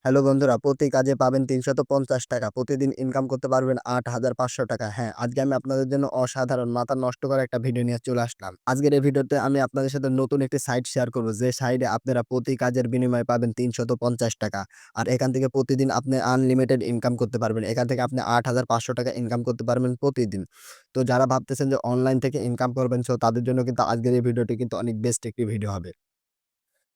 Hello বন্ধুরা, প্রতি কাজে পাবেন ৳৩৫০ প্রতিদিন ইনকাম করতে পারবেন ৳৮,৫০০। হ্যাঁ, আজকে আমি আপনাদের জন্য অসাধারণ মাথা নষ্ট করা একটা ভিডিও নিয়ে চলে আসলাম। আজকের এই ভিডিওতে আমি আপনাদের সাথে নতুন একটি সাইট শেয়ার করব, যে সাইটে আপনারা প্রতি কাজের বিনিময়ে পাবেন ৳৩৫০। আর এখান থেকে প্রতিদিন আপনি আনলিমিটেড ইনকাম করতে পারবেন। এখান থেকে আপনি ৳৮,৫০০ ইনকাম করতে পারবেন প্রতিদিন। তো যারা ভাবতেছেন যে অনলাইন থেকে ইনকাম করবেন, সো তাদের জন্য কিন্তু আজকের এই ভিডিওটি কিন্তু অনেক বেস্ট একটি ভিডিও হবে।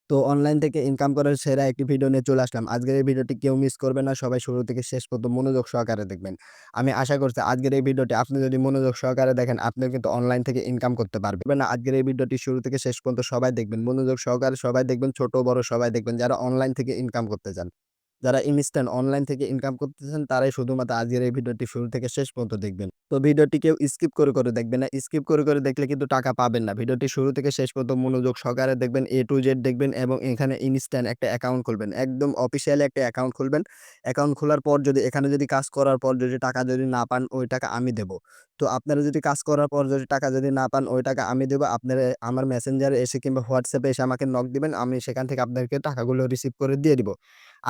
তো অনলাইন থেকে ইনকাম করার সেরা একটি ভিডিও নিয়ে চলে আসলাম। আজকের এই ভিডিওটি কেউ মিস করবেন না। সবাই শুরু থেকে শেষ পর্যন্ত মনোযোগ সহকারে দেখবেন। আমি আশা করছি আজকের এই ভিডিওটি আপনি যদি মনোযোগ সহকারে দেখেন, আপনিও কিন্তু অনলাইন থেকে ইনকাম করতে পারবেন। না, আজকের এই ভিডিওটি শুরু থেকে শেষ পর্যন্ত সবাই দেখবেন। মনোযোগ সহকারে সবাই দেখবেন, ছোট বড় সবাই দেখবেন, যারা অনলাইন থেকে ইনকাম করতে চান। যারা ইনস্ট্যান্ট অনলাইন থেকে ইনকাম করতেছেন, তারাই শুধুমাত্র আজকের এই ভিডিওটি শুরু থেকে শেষ পর্যন্ত দেখবেন। তো ভিডিওটি কেউ স্কিপ করে দেখবেন না। স্কিপ করে দেখলে কিন্তু টাকা পাবেন না। ভিডিওটি শুরু থেকে শেষ পর্যন্ত মনোযোগ সহকারে দেখবেন, A to Z দেখবেন এবং এখানে ইনস্ট্যান্ট একটা অ্যাকাউন্ট খুলবেন। একদম অফিসিয়ালি একটা অ্যাকাউন্ট খুলবেন। অ্যাকাউন্ট খোলার পর যদি এখানে যদি কাজ করার পর যদি টাকা যদি না পান, ওই টাকা আমি দেব। তো আপনারা যদি কাজ করার পর যদি টাকা যদি না পান, ওই টাকা আমি দেব। আপনারা আমার মেসেঞ্জারে এসে কিংবা হোয়াটসঅ্যাপে এসে আমাকে নক দিবেন। আমি সেখান থেকে আপনাদেরকে টাকাগুলো রিসিভ করে দিয়ে দিব।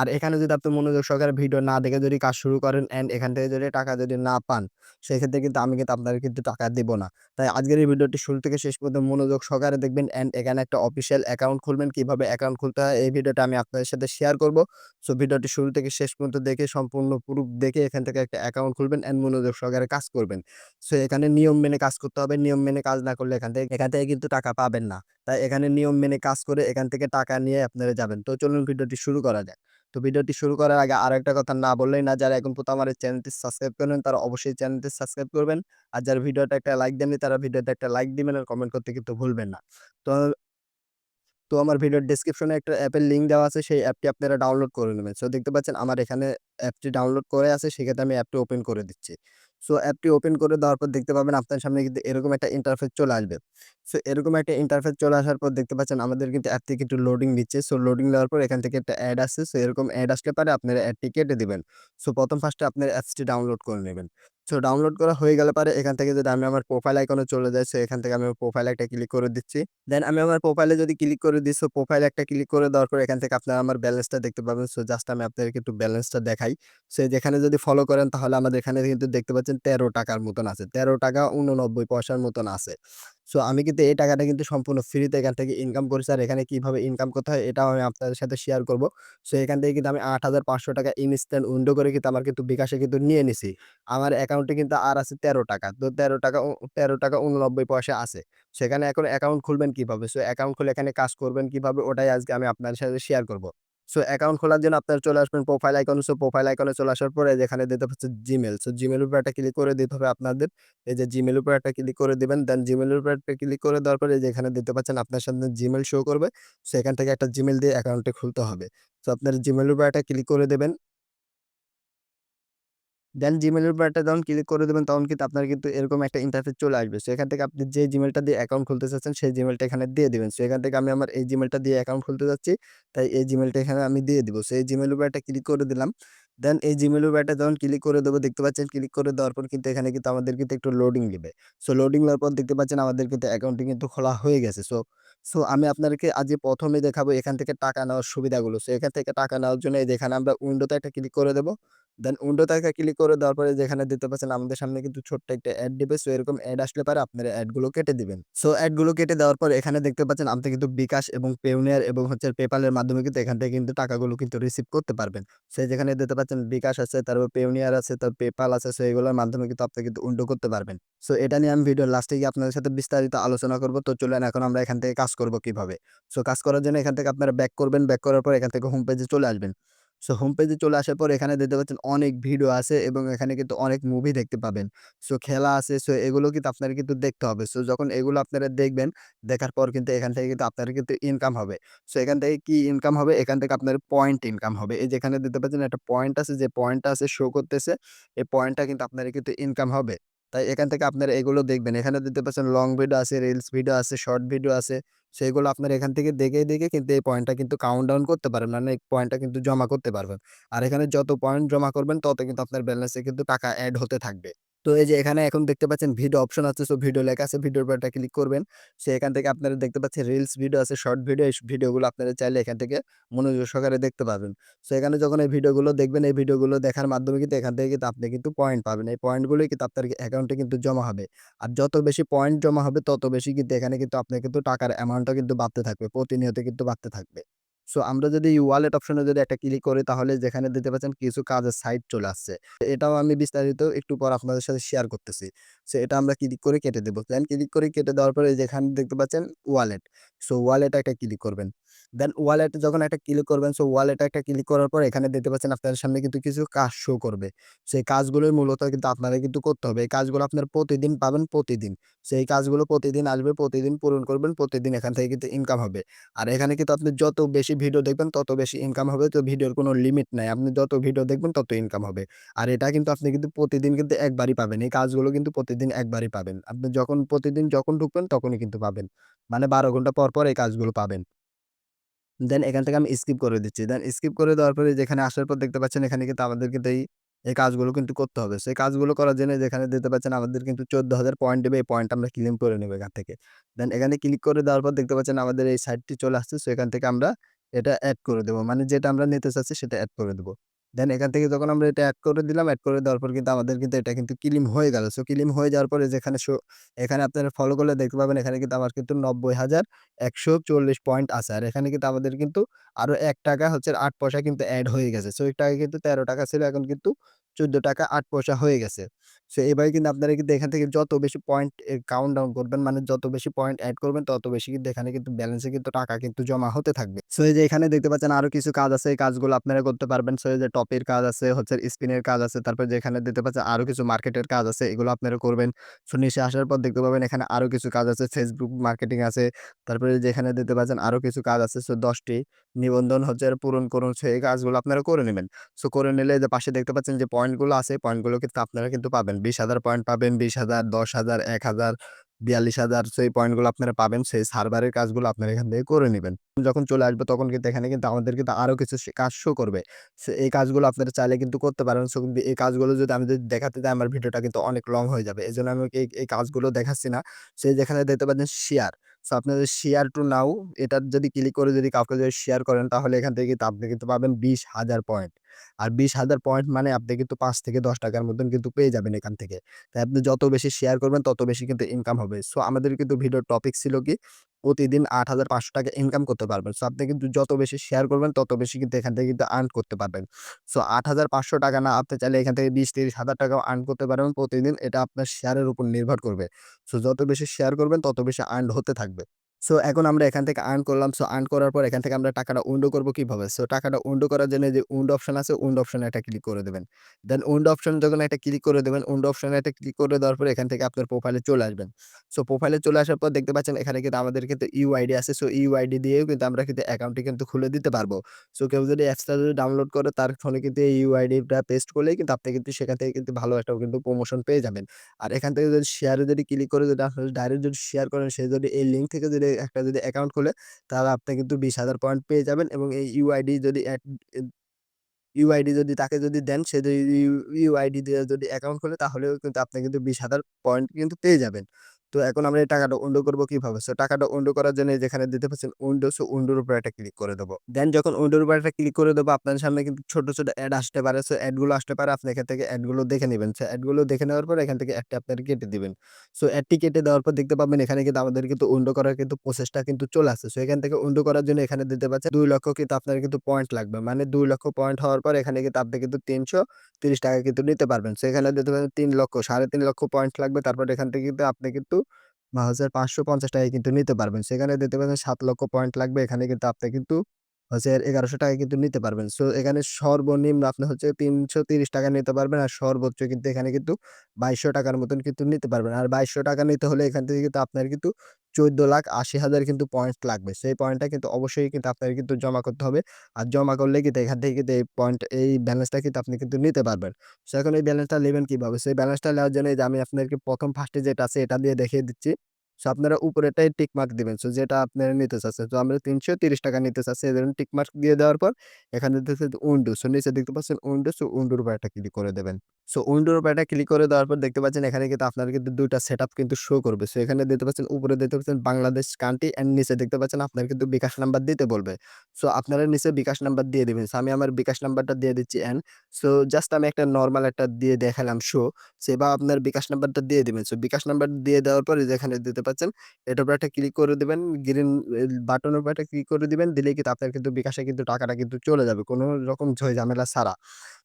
আর এখানে যদি আপনি মনোযোগ সহকারে ভিডিও না দেখে যদি কাজ শুরু করেন অ্যান্ড এখান থেকে যদি টাকা যদি না পান, সেক্ষেত্রে কিন্তু আমি কিন্তু আপনাকে কিন্তু টাকা দিব না। তাই আজকের এই ভিডিওটি শুরু থেকে শেষ পর্যন্ত মনোযোগ সহকারে দেখবেন অ্যান্ড এখানে একটা অফিসিয়াল অ্যাকাউন্ট খুলবেন। কিভাবে অ্যাকাউন্ট খুলতে হয় এই ভিডিওটা আমি আপনাদের সাথে শেয়ার করব। সো ভিডিওটি শুরু থেকে শেষ পর্যন্ত দেখে সম্পূর্ণ প্রুফ দেখে এখান থেকে একটা অ্যাকাউন্ট খুলবেন অ্যান্ড মনোযোগ সহকারে কাজ করবেন। সো এখানে নিয়ম মেনে কাজ করতে হবে। নিয়ম মেনে কাজ না করলে এখান থেকে কিন্তু টাকা পাবেন না। তাই এখানে নিয়ম মেনে কাজ করে এখান থেকে টাকা নিয়ে আপনারা যাবেন। তো চলুন ভিডিওটি শুরু করা যাক। তো ভিডিওটি শুরু করার আগে আরেকটা কথা না বললেই না, যারা এখন পর্যন্ত আমার এই চ্যানেলটি সাবস্ক্রাইব করেন, তারা অবশ্যই চ্যানেলটি সাবস্ক্রাইব করবেন। আর যারা ভিডিওটা একটা লাইক দেননি, তারা ভিডিওতে একটা লাইক দিবেন আর কমেন্ট করতে কিন্তু ভুলবেন না। তো তো আমার ভিডিওর ডেসক্রিপশনে একটা অ্যাপের লিঙ্ক দেওয়া আছে। সেই অ্যাপটি আপনারা ডাউনলোড করে নেবেন। সো দেখতে পাচ্ছেন আমার এখানে অ্যাপটি ডাউনলোড করে আছে। সেক্ষেত্রে আমি অ্যাপটি ওপেন করে দিচ্ছি। সো অ্যাপটি ওপেন করে দেওয়ার পর দেখতে পাবেন আপনার সামনে কিন্তু এরকম একটা ইন্টারফেস চলে আসবে। সো এরকম একটা ইন্টারফেস চলে আসার পর দেখতে পাচ্ছেন আমাদের কিন্তু অ্যাপ থেকে একটু লোডিং দিচ্ছে। সো লোডিং দেওয়ার পর এখান থেকে একটা অ্যাড আসছে। সো এরকম অ্যাড আসলে পারে আপনারা অ্যাডটি কেটে দিবেন। সো প্রথম ফার্স্টে আপনার অ্যাপসটি ডাউনলোড করে নেবেন। সো ডাউনলোড করা হয়ে গেলে পারে এখান থেকে যদি আমি আমার প্রোফাইল আইকনে চলে যাই, সো এখান থেকে আমি আমার প্রোফাইলে একটা ক্লিক করে দিচ্ছি। দেন আমি আমার প্রোফাইলে যদি ক্লিক করে দিই, সো প্রোফাইলে একটা ক্লিক করে দেওয়ার পর এখান থেকে আপনারা আমার ব্যালেন্সটা দেখতে পাবেন। সো জাস্ট আমি আপনাদেরকে একটু ব্যালেন্সটা দেখাই। সো যেখানে যদি ফলো করেন, তাহলে আমাদের এখানে কিন্তু দেখতে পাচ্ছেন ৳১৩ মতন আছে। ৳১৩.৮৯ মতন আছে। সো আমি কিন্তু এই টাকাটা কিন্তু সম্পূর্ণ ফ্রিতে এখান থেকে ইনকাম করেছি। আর এখানে কিভাবে ইনকাম করতে হয় এটাও আমি আপনাদের সাথে শেয়ার করব। সো এখান থেকে কিন্তু আমি ৳৮,৫০০ ইনস্ট্যান্ট উইথড্র করে কিন্তু আমার কিন্তু বিকাশে কিন্তু নিয়ে নিছি। আমার অ্যাকাউন্টে কিন্তু আর আছে ৳১৩। তো ৳১৩.৮৯ আছে। সেখানে এখন অ্যাকাউন্ট খুলবেন কিভাবে? সো অ্যাকাউন্ট খুলে এখানে কাজ করবেন কিভাবে? ওটাই আজকে আমি আপনাদের সাথে শেয়ার করব। সো অ্যাকাউন্ট খোলার জন্য আপনারা চলে আসবেন প্রোফাইল আইকনে। সো প্রোফাইল আইকনে চলে আসার পরে যেখানে দেখতে পাচ্ছেন জিমেইল। সো জিমেইলের উপর একটা ক্লিক করে দিতে হবে আপনাদের। এই যে জিমেইলের উপর একটা ক্লিক করে দিবেন। দেন জিমেইলের উপর একটা ক্লিক করে দেওয়ার পরে যেখানে দেখতে পাচ্ছেন আপনার সামনে জিমেইল শো করবে। সো এখান থেকে একটা জিমেইল দিয়ে অ্যাকাউন্টটি খুলতে হবে। সো আপনার জিমেইলের উপর একটা ক্লিক করে দেবেন। দেন জিমেইলের উপর একটা যখন ক্লিক করে দিবেন, তখন কিন্তু আপনার কিন্তু এরকম একটা ইন্টারফেস চলে আসবে। সো এখান থেকে আপনি যে জিমেইলটা দিয়ে অ্যাকাউন্ট খুলতে চাচ্ছেন, সেই জিমেইলটা এখানে দিয়ে দিবেন। সো এখান থেকে আমি আমার এই জিমেইলটা দিয়ে অ্যাকাউন্ট খুলতে যাচ্ছি। তাই এই জিমেইলটা এখানে আমি দিয়ে দিব। সো এই জিমেইলের উপর একটা ক্লিক করে দিলাম। দেন এই জিমেইলের উপর একটা যখন ক্লিক করে দেব, দেখতে পাচ্ছেন ক্লিক করে দেওয়ার পর কিন্তু এখানে কিন্তু আমাদের কিন্তু একটু লোডিং দিবে। সো লোডিং দেওয়ার পর দেখতে পাচ্ছেন আমাদের কিন্তু অ্যাকাউন্টটি কিন্তু খোলা হয়ে গেছে। সো আমি আপনাদেরকে আজকে ১ম এ দেখাবো এখান থেকে টাকা নেওয়ার সুবিধাগুলো। সো এখান থেকে টাকা নেওয়ার জন্য এই যেখানে আমরা উইন্ডোতে একটা ক্লিক করে দেব। দেন উইন্ডোতে একটা ক্লিক করে দেওয়ার পরে যেখানে দেখতে পাচ্ছেন আমাদের সামনে কিন্তু ছোট্ট একটা অ্যাড দিবে। সো এরকম অ্যাড আসলে পারে আপনারা অ্যাড গুলো কেটে দিবেন। সো অ্যাড গুলো কেটে দেওয়ার পর এখানে দেখতে পাচ্ছেন আপনি কিন্তু বিকাশ এবং পেওনিয়ার এবং হচ্ছে পেপাল এর মাধ্যমে কিন্তু এখান থেকে কিন্তু টাকাগুলো কিন্তু রিসিভ করতে পারবেন। সো যেখানে দেখতে পাচ্ছেন বিকাশ আছে, তারপর পেওনিয়ার আছে, তারপর পেপাল আছে। সো এগুলোর মাধ্যমে কিন্তু আপনি কিন্তু উইন্ডো করতে পারবেন। সো এটা নিয়ে আমি ভিডিওর লাস্টে গিয়ে আপনাদের সাথে বিস্তারিত আলোচনা করব। তো চলেন এখন আমরা এখান থেকে কাজ করব কিভাবে। সো কাজ করার জন্য এখান থেকে আপনারা ব্যাক করবেন। ব্যাক করার পর এখান থেকে হোম পেজে চলে আসবেন। সো হোম পেজে চলে আসার পর এখানে দেখতে পাচ্ছেন অনেক ভিডিও আছে এবং এখানে কিন্তু অনেক মুভি দেখতে পাবেন। সো খেলা আছে। সো এগুলো কিন্তু আপনার কিন্তু দেখতে হবে। সো যখন এগুলো আপনারা দেখবেন, দেখার পর কিন্তু এখান থেকে কিন্তু আপনার কিন্তু ইনকাম হবে। সো এখান থেকে কি ইনকাম হবে? এখান থেকে আপনার পয়েন্ট ইনকাম হবে। এই যেখানে দেখতে পাচ্ছেন একটা পয়েন্ট আছে, যে পয়েন্টটা আছে শো করতেছে। এই পয়েন্টটা কিন্তু আপনার কিন্তু ইনকাম হবে। তাই এখান থেকে আপনারা এগুলো দেখবেন। এখানে দেখতে পাচ্ছেন লং ভিডিও আছে, রিলস ভিডিও আছে, শর্ট ভিডিও আছে। সেগুলো আপনারা এখান থেকে দেখে কিন্তু এই পয়েন্টটা কিন্তু কাউন্ট ডাউন করতে পারবেন। মানে এই পয়েন্টটা কিন্তু জমা করতে পারবেন। আর এখানে যত পয়েন্ট জমা করবেন, তত কিন্তু আপনার ব্যালেন্সে কিন্তু টাকা এড হতে থাকবে। তো এই যে এখানে এখন দেখতে পাচ্ছেন ভিডিও অপশন আছে। সো ভিডিও লেখা আছে। ভিডিওর উপর একটা ক্লিক করবেন। সো এখান থেকে আপনারা দেখতে পাচ্ছেন রিলস ভিডিও আছে, শর্ট ভিডিও। এই ভিডিওগুলো আপনারা চাইলে এখান থেকে মনোযোগ সহকারে দেখতে পাবেন। সো এখানে যখন এই ভিডিওগুলো দেখবেন, এই ভিডিওগুলো দেখার মাধ্যমে কিন্তু এখান থেকে কিন্তু আপনি কিন্তু পয়েন্ট পাবেন। এই পয়েন্টগুলোই কিন্তু আপনার অ্যাকাউন্টে কিন্তু জমা হবে। আর যত বেশি পয়েন্ট জমা হবে তত বেশি কিন্তু এখানে কিন্তু আপনার কিন্তু টাকার অ্যামাউন্টটা কিন্তু বাড়তে থাকবে। প্রতিনিয়ত কিন্তু বাড়তে থাকবে। সো আমরা যদি ওয়ালেট অপশনে যদি একটা ক্লিক করি তাহলে যেখানে দেখতে পাচ্ছেন কিছু কাজের সাইট চলে আসছে। এটাও আমি বিস্তারিত একটু পর আপনাদের সাথে শেয়ার করতেছি। সো এটা আমরা ক্লিক করে কেটে দেব। দেন ক্লিক করে কেটে দেওয়ার পরে যেখানে দেখতে পাচ্ছেন ওয়ালেট। সো ওয়ালেটে একটা ক্লিক করবেন। দেন ওয়ালেটে যখন একটা ক্লিক করবেন, সো ওয়ালেটে একটা ক্লিক করার পর এখানে দেখতে পাচ্ছেন আপনাদের সামনে কিন্তু কিছু কাজ শো করবে। সেই কাজগুলোই মূলত কিন্তু আপনারা কিন্তু করতে হবে। এই কাজগুলো আপনারা প্রতিদিন পাবেন প্রতিদিন। সেই কাজগুলো প্রতিদিন আসবে, প্রতিদিন পূরণ করবেন, প্রতিদিন এখান থেকে কিন্তু ইনকাম হবে। আর এখানে কিন্তু আপনি যত বেশি ভিডিও দেখবেন তত বেশি ইনকাম হবে। তো ভিডিওর কোনো লিমিট নাই। আপনি যত ভিডিও দেখবেন তত ইনকাম হবে। আর এটা কিন্তু আপনি কিন্তু প্রতিদিন কিন্তু একবারই পাবেন। এই কাজগুলো কিন্তু প্রতিদিন একবারই পাবেন। আপনি যখন প্রতিদিন যখন ঢুকবেন তখনই কিন্তু পাবেন। মানে ১২ ঘন্টা পর, পর এই কাজগুলো পাবেন। দেন এখান থেকে আমি স্কিপ করে দিচ্ছি। দেন স্কিপ করে দেওয়ার পরে যেখানে আসার পর দেখতে পাচ্ছেন এখানে কিন্তু আমাদের কিন্তু এই কাজগুলো কিন্তু করতে হবে। সেই কাজগুলো করার জন্য যেখানে দেখতে পাচ্ছেন আমাদের কিন্তু ১৪,০০০ পয়েন্ট দেবে। এই পয়েন্ট আমরা ক্লেম করে নেব এখান থেকে। দেন এখানে ক্লিক করে দেওয়ার পর দেখতে পাচ্ছেন আমাদের এই সাইটটি চলে আসছে। সো এখান থেকে আমরা এটা এড করে দেব। মানে যেটা আমরা নিতে চাচ্ছি সেটা এড করে দেব। দেন এখান থেকে যখন আমরা এটা এড করে দিলাম, এড করে দেওয়ার পর কিন্তু আমাদের কিন্তু এটা কিন্তু ক্লেম হয়ে গেল। সো ক্লেম হয়ে যাওয়ার পরে যেখানে এখানে আপনারা ফলো করলে দেখতে পাবেন এখানে কিন্তু আমার কিন্তু ৯০,১৪০ পয়েন্ট আছে। আর এখানে কিন্তু আমাদের কিন্তু আরো ৳১ হচ্ছে ৮ পয়সা কিন্তু এড হয়ে গেছে। সো এটা আগে কিন্তু ৳১৩ ছিল, এখন কিন্তু ৳১৪ ৮ পয়সা হয়ে গেছে। সো এভাবে কিন্তু আপনারা কিন্তু এখান থেকে যত বেশি পয়েন্ট কাউন্ট ডাউন করবেন, মানে যত বেশি পয়েন্ট এড করবেন তত বেশি কিন্তু এখানে কিন্তু ব্যালেন্সে কিন্তু টাকা কিন্তু জমা হতে থাকবে। সো এই যে এখানে দেখতে পাচ্ছেন আরো কিছু কাজ আছে। এই কাজগুলো আপনারা করতে পারবেন। সো এই যে টপের কাজ আছে, হচ্ছে স্পিনের কাজ আছে। তারপর যেখানে দেখতে পাচ্ছেন আরো কিছু মার্কেটের কাজ আছে। এগুলো আপনারা করবেন। সো নিচে আসার পর দেখতে পাবেন এখানে আরো কিছু কাজ আছে। Facebook মার্কেটিং আছে। তারপরে যেখানে দেখতে পাচ্ছেন আরো কিছু কাজ আছে। সো ১০ টি নিবন্ধন হচ্ছে পূরণ করুন। সো এই কাজগুলো আপনারা করে নিবেন। সো করে নিলে এই যে পাশে দেখতে পাচ্ছেন যে পয়েন্টগুলো আছে, পয়েন্টগুলো কিন্তু আপনারা কিন্তু পাবেন। ২০,০০০ পয়েন্ট পাবেন, ২০,০০০, ১০,০০০, ১,০০০, ৪২,০০০। সো এই পয়েন্টগুলো আপনারা পাবেন। সেই সার্ভারের কাজগুলো আপনারা এখান থেকে করে নিবেন। যখন চলে আসবে তখন কিন্তু এখানে কিন্তু আমাদের কিন্তু আরো কিছু কাজ শো করবে। সো এই কাজগুলো আপনারা চাইলে কিন্তু করতে পারেন। সো কিন্তু এই কাজগুলো যদি আমি যদি দেখাতে যাই আমার ভিডিওটা কিন্তু অনেক লং হয়ে যাবে। এজন্য আমি এই কাজগুলো দেখাচ্ছি না। সেই যেখানে দেখতে পাচ্ছেন শেয়ার। সো আপনাদের শেয়ার টু নাও এটার যদি ক্লিক করে যদি কাউকে যদি শেয়ার করেন তাহলে এখান থেকে কিন্তু আপনি কিন্তু পাবেন ২০,০০০ পয়েন্ট। আর ২০,০০০ পয়েন্ট মানে আপনি কিন্তু ৳৫ থেকে ৳১০ মতন কিন্তু পেয়ে যাবেন এখান থেকে। তাই আপনি যত বেশি শেয়ার করবেন তত বেশি কিন্তু ইনকাম হবে। সো আমাদের কিন্তু ভিডিওর টপিক ছিল কি প্রতিদিন ৳৮,৫০০ ইনকাম করতে পারবেন। সো আপনি কিন্তু যত বেশি শেয়ার করবেন তত বেশি কিন্তু এখান থেকে কিন্তু আর্ন করতে পারবেন। সো ৳৮,৫০০ না, আপনি চাইলে এখান থেকে ২০,০০০-৩০,০০০ টাকাও আর্ন করতে পারবেন প্রতিদিন। এটা আপনার শেয়ারের উপর নির্ভর করবে। সো যত বেশি শেয়ার করবেন তত বেশি আর্ন হতে থাকবে। সো এখন আমরা এখান থেকে আর্ন করলাম। সো আর্ন করার পর এখান থেকে আমরা টাকাটা উইন্ডো করব কিভাবে? সো টাকাটা উইন্ডো করার জন্য যে উইন্ডো অপশন আছে, উইন্ডো অপশনে একটা ক্লিক করে দিবেন। দেন উইন্ডো অপশনে যখন একটা ক্লিক করে দিবেন, উইন্ডো অপশনে একটা ক্লিক করে দেওয়ার পর এখান থেকে আপনার প্রোফাইলে চলে আসবেন। সো প্রোফাইলে চলে আসার পর দেখতে পাচ্ছেন এখানে কিন্তু আমাদের কিন্তু ইউআইডি আছে। সো ইউআইডি দিয়েও কিন্তু আমরা কিন্তু অ্যাকাউন্টটি কিন্তু খুলে দিতে পারবো। সো কেউ যদি অ্যাপসটা যদি ডাউনলোড করে তার ফোনে কিন্তু এই ইউআইডিটা পেস্ট করলেই কিন্তু আপনি কিন্তু সেখান থেকে কিন্তু ভালো একটা কিন্তু প্রমোশন পেয়ে যাবেন। আর এখান থেকে যদি শেয়ারে যদি ক্লিক করে যদি আপনি ডাইরেক্ট যদি শেয়ার করেন, সে যদি এই লিঙ্ক থেকে যদি একটা যদি অ্যাকাউন্ট খোলে, তাহলে আপনি কিন্তু ২০,০০০ পয়েন্ট পেয়ে যাবেন এবং এই ইউআইডি যদি ইউআইডি যদি তাকে যদি দেন, সে যদি ইউআইডি দিয়ে যদি অ্যাকাউন্ট খোলে তাহলেও কিন্তু আপনি কিন্তু ২০,০০০ পয়েন্ট কিন্তু পেয়ে যাবেন। তো এখন আমরা এই টাকাটা উইন্ডো করব কিভাবে? সো টাকাটা উইন্ডো করার জন্য যেখানে দিতে পাচ্ছেন উইন্ডো, সো উইন্ডোর উপরে একটা ক্লিক করে দেব। দেন যখন উইন্ডোর উপরে একটা ক্লিক করে দেব আপনার সামনে কিন্তু ছোট, ছোট এড আসতে পারে। সো এড গুলো আসতে পারে। আপনি এখান থেকে এড গুলো দেখে নিবেন। সো এড গুলো দেখে নেওয়ার পর এখান থেকে এডটা আপনারা কেটে দিবেন। সো এডটি কেটে দেওয়ার পর দেখতে পাবেন এখানে কিন্তু আমাদের কিন্তু উইন্ডো করার কিন্তু প্রসেসটা কিন্তু চলে আসছে। সো এখান থেকে উইন্ডো করার জন্য এখানে দিতে পাচ্ছেন ২,০০,০০০ কিন্তু আপনার কিন্তু পয়েন্ট লাগবে। মানে ২,০০,০০০ পয়েন্ট হওয়ার পর এখানে কিন্তু আপনি কিন্তু ৳৩৩০ কিন্তু নিতে পারবেন। সো এখানে দিতে পারেন ৩,০০,০০০ ৩,৫০,০০০ পয়েন্ট লাগবে। তারপর এখান থেকে কিন্তু আপনি কিন্তু ৳৫৫০ কিন্তু নিতে পারবেন। সেখানে দিতে পারেন ৭,০০,০০০ পয়েন্ট লাগবে। এখানে কিন্তু আপনি কিন্তু হচ্ছে ৳১,১০০ কিন্তু নিতে পারবেন। সো এখানে সর্বনিম্ন আপনি হচ্ছে ৳৩৩০ নিতে পারবেন। আর সর্বোচ্চ কিন্তু এখানে কিন্তু ৳২,২০০ র মতন কিন্তু নিতে পারবেন। আর ৳২,২০০ নিতে হলে এখান থেকে কিন্তু আপনার কিন্তু ১৪,৮০,০০০ কিন্তু পয়েন্ট লাগবে। সেই পয়েন্টটা কিন্তু অবশ্যই কিন্তু আপনার কিন্তু জমা করতে হবে। আর জমা করলে কিন্তু এখান থেকে কিন্তু এই ব্যালেন্সটা কিন্তু আপনি কিন্তু নিতে পারবেন। সো এখন এই ব্যালেন্সটা নিবেন কিভাবে? সো এই ব্যালেন্সটা নেওয়ার জন্য এই যে আমি আপনাদেরকে ১ম ফার্স্ট এ যেটা আছে এটা দিয়ে দেখিয়ে দিচ্ছি। সো আপনারা উপরেরটায় টিক মার্ক দিবেন। সো যেটা আপনারা নিতে চাচ্ছেন। তো আমরা ৳৩৩০ নিতে চাচ্ছি। এজন্য টিক মার্ক দিয়ে দেওয়ার পর এখানে দিতেছে উইন্ডো। সো নিচে দেখতে পাচ্ছেন উইন্ডো, সো উইন্ডোর উপর একটা ক্লিক করে দেবেন। সো উইন্ডোর উপর একটা ক্লিক করে দেওয়ার পর দেখতে পাচ্ছেন এখানে কিন্তু আপনার কিন্তু ২ টা সেটআপ কিন্তু শো করবে। সো এখানে দেখতে পাচ্ছেন উপরে দেখতে পাচ্ছেন বাংলাদেশ কান্ট্রি অ্যান্ড নিচে দেখতে পাচ্ছেন আপনার কিন্তু বিকাশ নাম্বার দিতে বলবে। সো আপনারা নিচে বিকাশ নাম্বার দিয়ে দিবেন। সো আমি আমার বিকাশ নাম্বারটা দিয়ে দিচ্ছি অ্যান্ড সো জাস্ট আমি একটা নরমাল একটা দিয়ে দেখালাম শো। সো এবার আপনার বিকাশ নাম্বারটা দিয়ে দিবেন। সো বিকাশ নাম্বার দিয়ে দেওয়ার পরে যেখানে দিতে পাচ্ছেন এটার উপর একটা ক্লিক করে দিবেন। গ্রিন বাটনের উপর একটা ক্লিক করে দিবেন। দিলেই কিন্তু আপনার কিন্তু বিকাশে কিন্তু টাকাটা কিন্তু চলে যাবে। কোন রকম ঝই-ঝামেলা ছাড়া।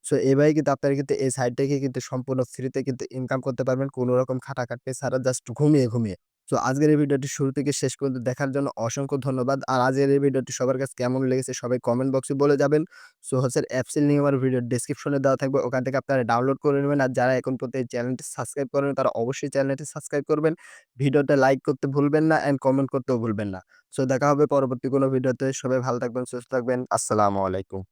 সো এভাবেই কিন্তু আপনারা কিন্তু এই সাইট থেকে কিন্তু সম্পূর্ণ ফ্রিতে কিন্তু ইনকাম করতে পারবেন। কোন রকম খাটাখাটনি ছাড়া জাস্ট ঘুমিয়ে। সো আজকের এই ভিডিওটি শুরু থেকে শেষ পর্যন্ত দেখার জন্য অসংখ্য ধন্যবাদ। আর আজকের এই ভিডিওটি সবার কাছে কেমন লেগেছে সবাই কমেন্ট বক্সে বলে যাবেন। সো হচ্ছে অ্যাপসের লিঙ্ক আমার ভিডিওর ডেসক্রিপশনে দেওয়া থাকবে। ওখান থেকে আপনারা ডাউনলোড করে নেবেন। আর যারা এখন পর্যন্ত এই চ্যানেলটি সাবস্ক্রাইব করেনি তারা অবশ্যই চ্যানেলটি সাবস্ক্রাইব করবেন। ভিডিওটা লাইক করতে ভুলবেন না অ্যান্ড কমেন্ট করতেও ভুলবেন না। সো দেখা হবে পরবর্তী কোনো ভিডিওতে। সবাই ভালো থাকবেন, সুস্থ থাকবেন। আসসালামু আলাইকুম।